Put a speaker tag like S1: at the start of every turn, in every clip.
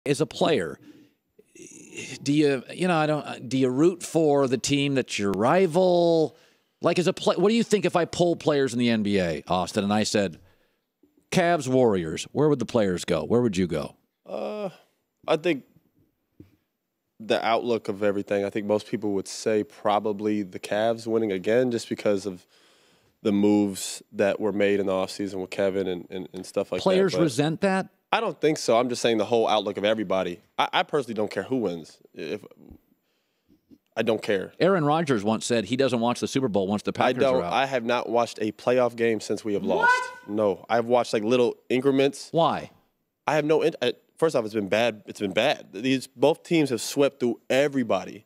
S1: as a player, do you root for the team that's your rival? Like as a what do you think if I polled players in the NBA, Austin, and I said Cavs, Warriors, where would the players go? Where would you go?
S2: I think the outlook of everything, I think most people would say probably the Cavs winning again just because of the moves that were made in the offseason with Kevin and stuff like that.
S1: Players resent that?
S2: I don't think so. I'm just saying the whole outlook of everybody. I personally don't care who wins. I don't care.
S1: Aaron Rodgers once said he doesn't watch the Super Bowl once the Packers are out.
S2: I have not watched a playoff game since we have lost. No. I've watched like little increments.
S1: Why?
S2: I have no first off, it's been bad. It's been bad. Both teams have swept through everybody.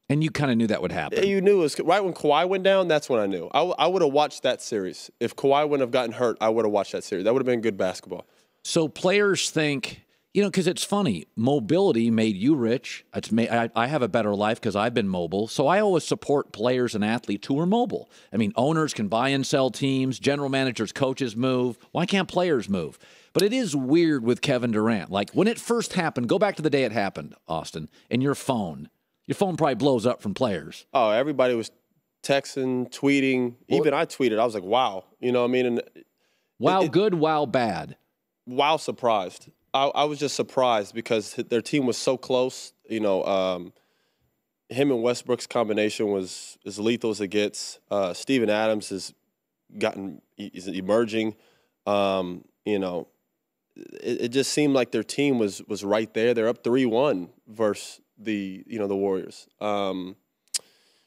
S1: And you kind of knew that would happen.
S2: Yeah, you knew it was right when Kawhi went down. That's when I knew. I would have watched that series. If Kawhi wouldn't have gotten hurt, I would have watched that series. That would have been good basketball.
S1: So players think, because it's funny. Mobility made you rich. I have a better life because I've been mobile. So I always support players and athletes who are mobile. I mean, owners can buy and sell teams. General managers, coaches move. Why can't players move? But it is weird with Kevin Durant. Like when it first happened, go back to the day it happened, Austin, and your phone probably blows up from players.
S2: Oh, everybody was texting, tweeting. Even I tweeted. I was like, wow. You know what I mean? And
S1: wow, good, wow, bad.
S2: Wow, surprised. I was just surprised because their team was so close. Him and Westbrook's combination was as lethal as it gets. Steven Adams is emerging. It just seemed like their team was right there. They're up 3-1 versus the Warriors.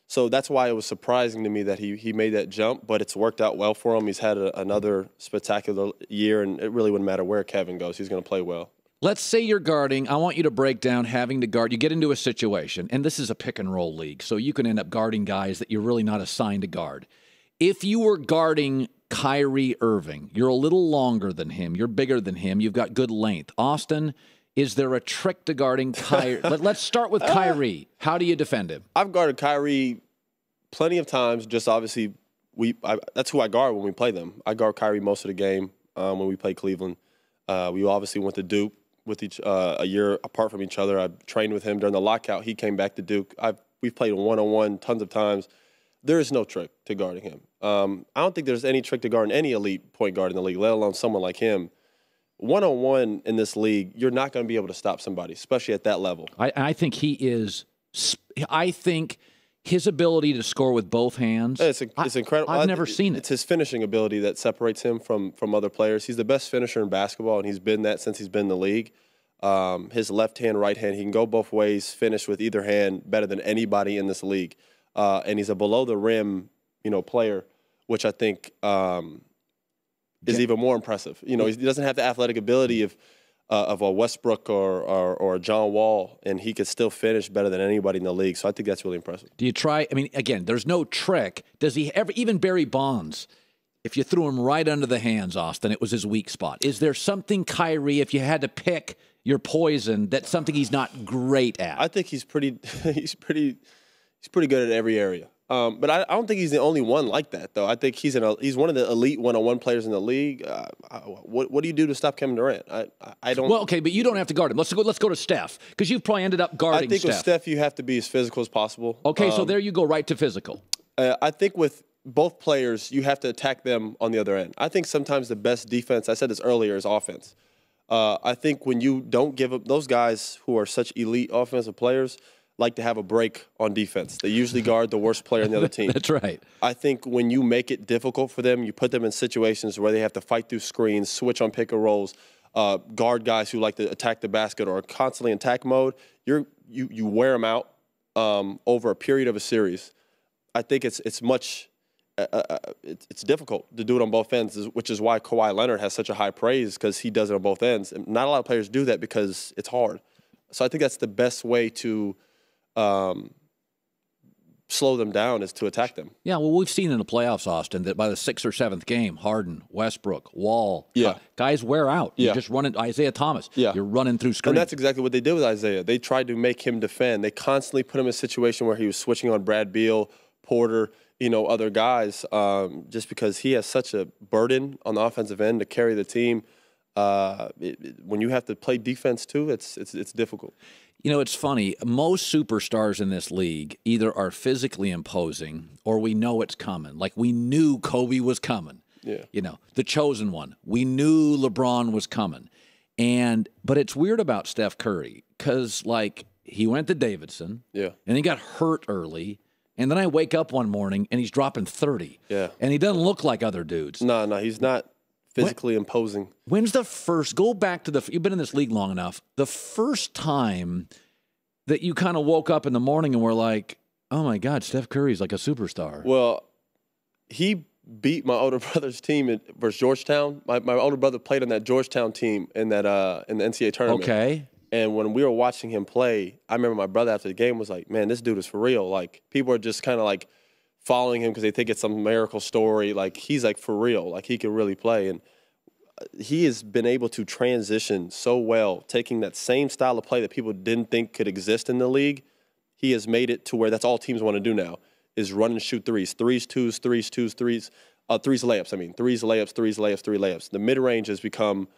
S2: So that's why it was surprising to me that he made that jump, but it's worked out well for him. He's had another spectacular year, and it really wouldn't matter where Kevin goes. He's going to play well.
S1: Let's say you're guarding. I want you to break down having to guard. You get into a situation, and this is a pick-and-roll league, so you can end up guarding guys that you're really not assigned to guard. If you were guarding Kyrie Irving, you're a little longer than him. You're bigger than him. You've got good length. Austin, is there a trick to guarding Kyrie? Let's start with Kyrie. How do you defend him?
S2: I've guarded Kyrie plenty of times. Just obviously, that's who I guard when we play them. I guard Kyrie most of the game when we play Cleveland. We obviously went to Duke with a year apart from each other. I trained with him during the lockout. He came back to Duke. We've played one-on-one tons of times. There is no trick to guarding him. I don't think there's any trick to guarding any elite point guard in the league, let alone someone like him. One-on-one in this league, you're not going to be able to stop somebody, especially at that level.
S1: I think he is – I think his ability to score with both hands –
S2: It's incredible.
S1: I've never seen it.
S2: It's his finishing ability that separates him from other players. He's the best finisher in basketball, and he's been that since he's been in the league. His left hand, right hand, he can go both ways, finish with either hand better than anybody in this league. And he's a below-the-rim, player, which I think is even more impressive. He doesn't have the athletic ability of a Westbrook or a John Wall, and he could still finish better than anybody in the league. So I think that's really impressive.
S1: Do you try? I mean, again, there's no trick. Does he ever? Even Barry Bonds, if you threw him right under the hands, Austin, it was his weak spot. Is there something, Kyrie, if you had to pick your poison, that's something he's not great at?
S2: I think he's pretty good at every area. But I don't think he's the only one like that, though. I think he's one of the elite one-on-one players in the league. What do you do to stop Kevin Durant? I don't.
S1: Well, okay, but you don't have to guard him. Let's go to Steph, because you've probably ended up guarding Steph.
S2: I think with Steph, you have to be as physical as possible.
S1: Okay, so there you go, right to physical.
S2: I think with both players, you have to attack them on the other end. I think sometimes the best defense, I said this earlier, is offense. I think when you don't give up, those guys who are such elite offensive players like to have a break on defense. They usually guard the worst player on the other team.
S1: That's right.
S2: I think when you make it difficult for them, you put them in situations where they have to fight through screens, switch on pick and rolls, guard guys who like to attack the basket or are constantly in attack mode, you wear them out over a period of a series. I think it's difficult to do it on both ends, which is why Kawhi Leonard has such a high praise, because he does it on both ends. And not a lot of players do that because it's hard. So I think that's the best way to slow them down, is to attack them.
S1: Yeah, well, we've seen in the playoffs, Austin, that by the 6th or 7th game, Harden, Westbrook, Wall, guys wear out. You're just running, Isaiah Thomas, you're running through screens.
S2: And that's exactly what they did with Isaiah. They tried to make him defend. They constantly put him in a situation where he was switching on Brad Beal, Porter, other guys, just because he has such a burden on the offensive end to carry the team. when you have to play defense too, it's difficult.
S1: You know, it's funny. Most superstars in this league either are physically imposing or we know it's coming. Like we knew Kobe was coming.
S2: Yeah.
S1: You know, the chosen one. We knew LeBron was coming. But it's weird about Steph Curry because, like, he went to Davidson.
S2: Yeah.
S1: And he got hurt early. And then I wake up one morning and he's dropping 30.
S2: Yeah.
S1: And he doesn't look like other dudes.
S2: No, he's not physically imposing.
S1: When's the first, go back to you've been in this league long enough, the first time that you kind of woke up in the morning and were like, oh my God, Steph Curry's like a superstar?
S2: Well, he beat my older brother's team versus Georgetown. My older brother played on that Georgetown team in the NCAA tournament.
S1: Okay.
S2: And when we were watching him play, I remember my brother after the game was like, man, this dude is for real. Like, people are just kind of like following him because they think it's some miracle story. Like, he's like for real. Like, he can really play. And he has been able to transition so well, taking that same style of play that people didn't think could exist in the league. He has made it to where that's all teams want to do now is run and shoot threes. Threes, twos, threes, twos, threes. Threes, layups. I mean, threes, layups, threes, layups, three layups. The mid-range has become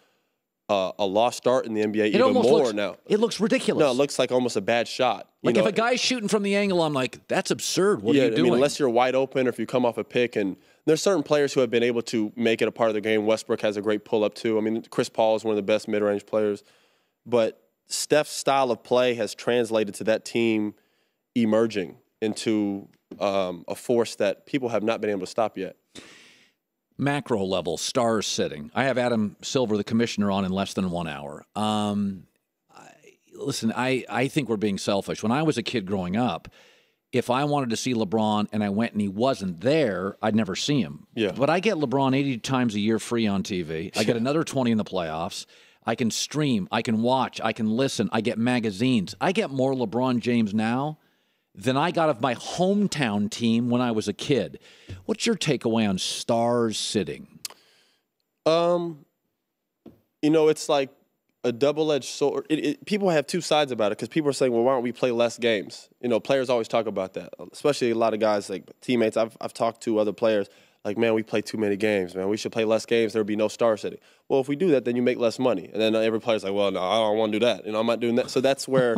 S2: a lost art in the NBA even more now.
S1: It looks ridiculous.
S2: No, it looks like almost a bad shot.
S1: Like, if a guy's shooting from the angle, I'm like, that's absurd. What are you doing?
S2: I mean, unless you're wide open or if you come off a pick. And there's certain players who have been able to make it a part of the game. Westbrook has a great pull-up, too. I mean, Chris Paul is one of the best mid-range players. But Steph's style of play has translated to that team emerging into a force that people have not been able to stop yet.
S1: Macro level, stars sitting. I have Adam Silver, the commissioner, on in less than 1 hour. Listen, I think we're being selfish. When I was a kid growing up, if I wanted to see LeBron and I went and he wasn't there, I'd never see him.
S2: Yeah.
S1: But I get LeBron 80 times a year free on TV. I get another 20 in the playoffs. I can stream. I can watch. I can listen. I get magazines. I get more LeBron James now than I got of my hometown team when I was a kid. What's your takeaway on stars sitting?
S2: You know, it's like a double-edged sword. People have two sides about it because people are saying, well, why don't we play less games? You know, players always talk about that, especially a lot of guys, like teammates. I've talked to other players, like, man, we play too many games, man. We should play less games. There would be no star sitting. Well, if we do that, then you make less money. And then every player's like, well, no, I don't want to do that. You know, I'm not doing that. So that's where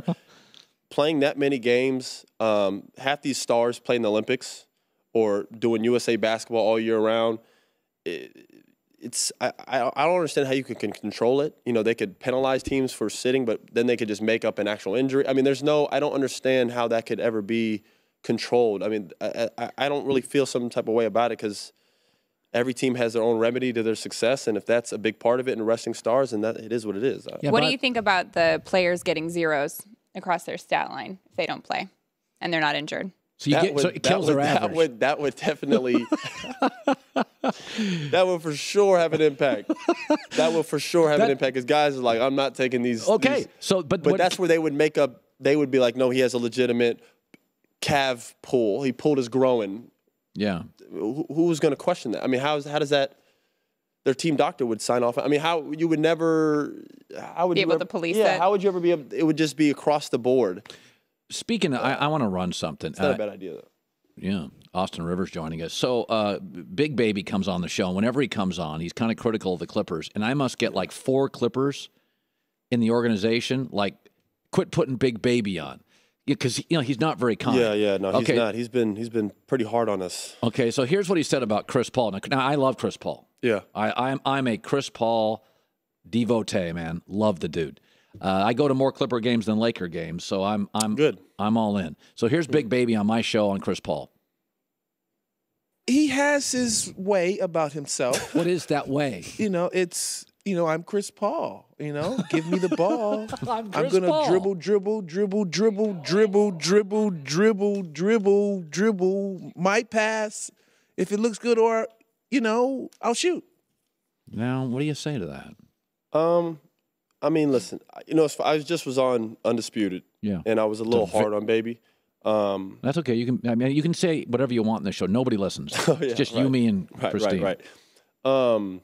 S2: playing that many games, half these stars play in the Olympics or doing USA basketball all year round, I don't understand how you can control it. You know, they could penalize teams for sitting, but then they could just make up an actual injury. I mean, I don't understand how that could ever be controlled. I mean, I don't really feel some type of way about it because every team has their own remedy to their success, and if that's a big part of it in resting stars, then it is what it is.
S3: Yeah, what do you think about the players getting zeros across their stat line if they don't play and they're not injured?
S1: So it kills their average.
S2: That would definitely that would for sure have an impact. That would for sure have an impact because guys are like, I'm not taking these.
S1: Okay, but
S2: that's where they would make up. They would be like, no, he has a legitimate calf pull. He pulled his groin.
S1: Yeah.
S2: Who's going to question that? I mean, how does that? Their team doctor would sign off. I mean, how would you be
S3: able to police it?
S2: How would you ever be able? It would just be across the board.
S1: Speaking of, I want to run something.
S2: It's not a bad idea, though.
S1: Yeah. Austin Rivers joining us. So Big Baby comes on the show. And whenever he comes on, he's kind of critical of the Clippers. And I must get like 4 Clippers in the organization, like, quit putting Big Baby on. Because, you know, he's not very kind.
S2: Yeah. No, he's not. He's been pretty hard on us.
S1: Okay, so here's what he said about Chris Paul. Now I love Chris Paul.
S2: Yeah.
S1: I'm a Chris Paul devotee, man. Love the dude. I go to more Clipper games than Laker games, so I'm
S2: good.
S1: I'm all in. So here's Big Baby on my show on Chris Paul.
S4: He has his way about himself.
S1: What is that way?
S4: I'm Chris Paul. Give me the ball.
S1: I'm
S4: gonna dribble. Might pass. If it looks good, or I'll shoot.
S1: Now, what do you say to that?
S2: I mean, listen, I was on Undisputed, and I was a little hard on Baby.
S1: That's okay. You can say whatever you want in the show. Nobody listens. It's just you, me, and Christine.
S2: Right. I've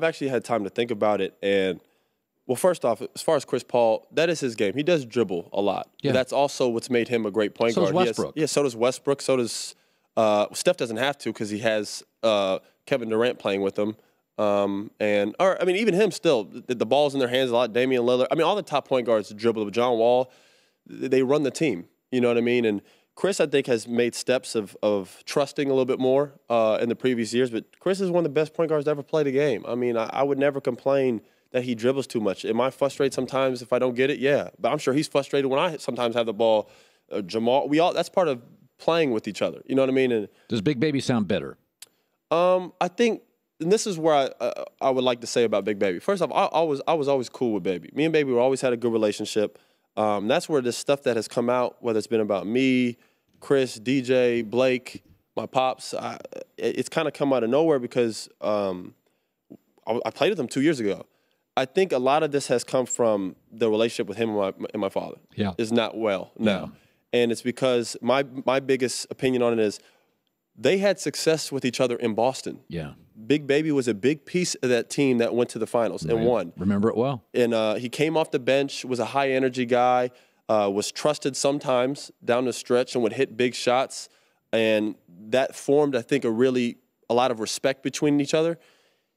S2: actually had time to think about it, and well, first off, as far as Chris Paul, that is his game. He does dribble a lot. Yeah. That's also what's made him a great point guard.
S1: So does Westbrook.
S2: So does Westbrook. So does Steph. Doesn't have to because he has Kevin Durant playing with him. Even him still, the ball's in their hands a lot. Damian Lillard. I mean, all the top point guards dribble. John Wall, they run the team. You know what I mean? And Chris, I think, has made steps of trusting a little bit more in the previous years. But Chris is one of the best point guards to ever play the game. I mean, I would never complain that he dribbles too much. Am I frustrated sometimes if I don't get it? Yeah. But I'm sure he's frustrated when I sometimes have the ball. Jamal, that's part of playing with each other. You know what I mean? And
S1: does Big Baby sound bitter?
S2: I think, and this is where I would like to say about Big Baby. First off, I was always cool with Baby. Me and Baby always had a good relationship. That's where this stuff that has come out, whether it's been about me, Chris, DJ, Blake, my pops, it's kind of come out of nowhere because I played with him 2 years ago. I think a lot of this has come from the relationship with him and my father.
S1: Yeah.
S2: Is not well now. Yeah. And it's because my biggest opinion on it is they had success with each other in Boston.
S1: Yeah.
S2: Big Baby was a big piece of that team that went to the finals and won.
S1: Remember it well.
S2: And he came off the bench, was a high-energy guy, was trusted sometimes down the stretch and would hit big shots. And that formed, I think, a lot of respect between each other.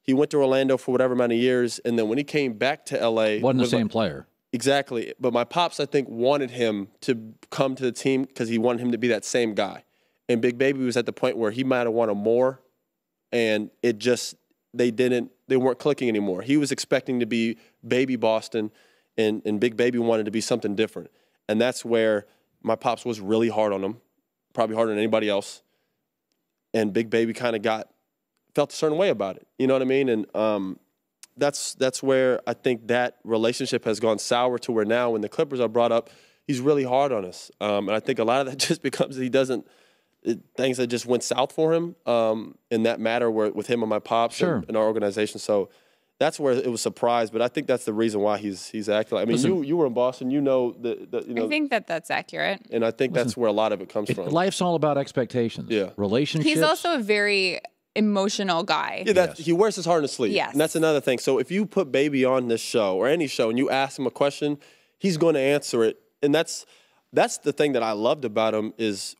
S2: He went to Orlando for whatever amount of years, and then when he came back to L.A.
S1: Wasn't the same player.
S2: Exactly. But my pops, I think, wanted him to come to the team because he wanted him to be that same guy. And Big Baby was at the point where he might have wanted more, and it just they weren't clicking anymore. He was expecting to be Baby Boston, and Big Baby wanted to be something different. And that's where my pops was really hard on him, probably harder than anybody else. And Big Baby kind of felt a certain way about it. You know what I mean? And that's where I think that relationship has gone sour to where now when the Clippers are brought up, he's really hard on us. And I think a lot of that just becomes things that just went south for him in that matter with him and my pops and our organization. So that's where it was surprised. But I think that's the reason why he's acting. I mean, you were in Boston. You know,
S3: I think that's accurate.
S2: And I think that's where a lot of it comes from.
S1: Life's all about expectations.
S2: Yeah.
S1: Relationships.
S3: He's also a very emotional guy.
S2: Yeah, he wears his heart on his sleeve.
S3: Yes.
S2: And that's another thing. So if you put Baby on this show or any show and you ask him a question, he's going to answer it. And that's the thing that I loved about him is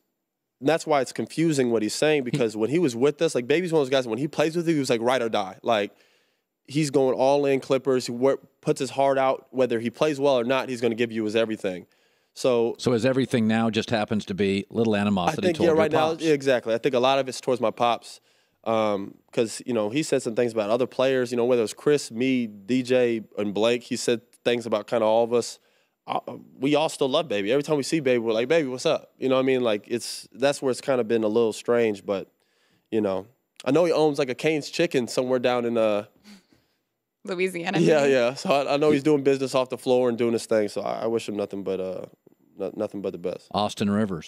S2: that's why it's confusing what he's saying because when he was with us, like Baby's one of those guys, when he plays with you, he was like ride or die. Like he's going all in Clippers. He puts his heart out. Whether he plays well or not, he's going to give you his everything. So
S1: his everything now just happens to be little animosity
S2: toward
S1: your pops.
S2: Now, exactly. I think a lot of it's towards my pops. Because, he said some things about other players, whether it's Chris, me, DJ, and Blake. He said things about kind of all of us. We all still love Baby. Every time we see Baby, we're like, Baby, what's up? You know what I mean? Like, that's where it's kind of been a little strange. But, I know he owns like a Cane's Chicken somewhere down in
S3: Louisiana.
S2: Yeah. So I know he's doing business off the floor and doing his thing. So I wish him nothing but the best.
S1: Austin Rivers.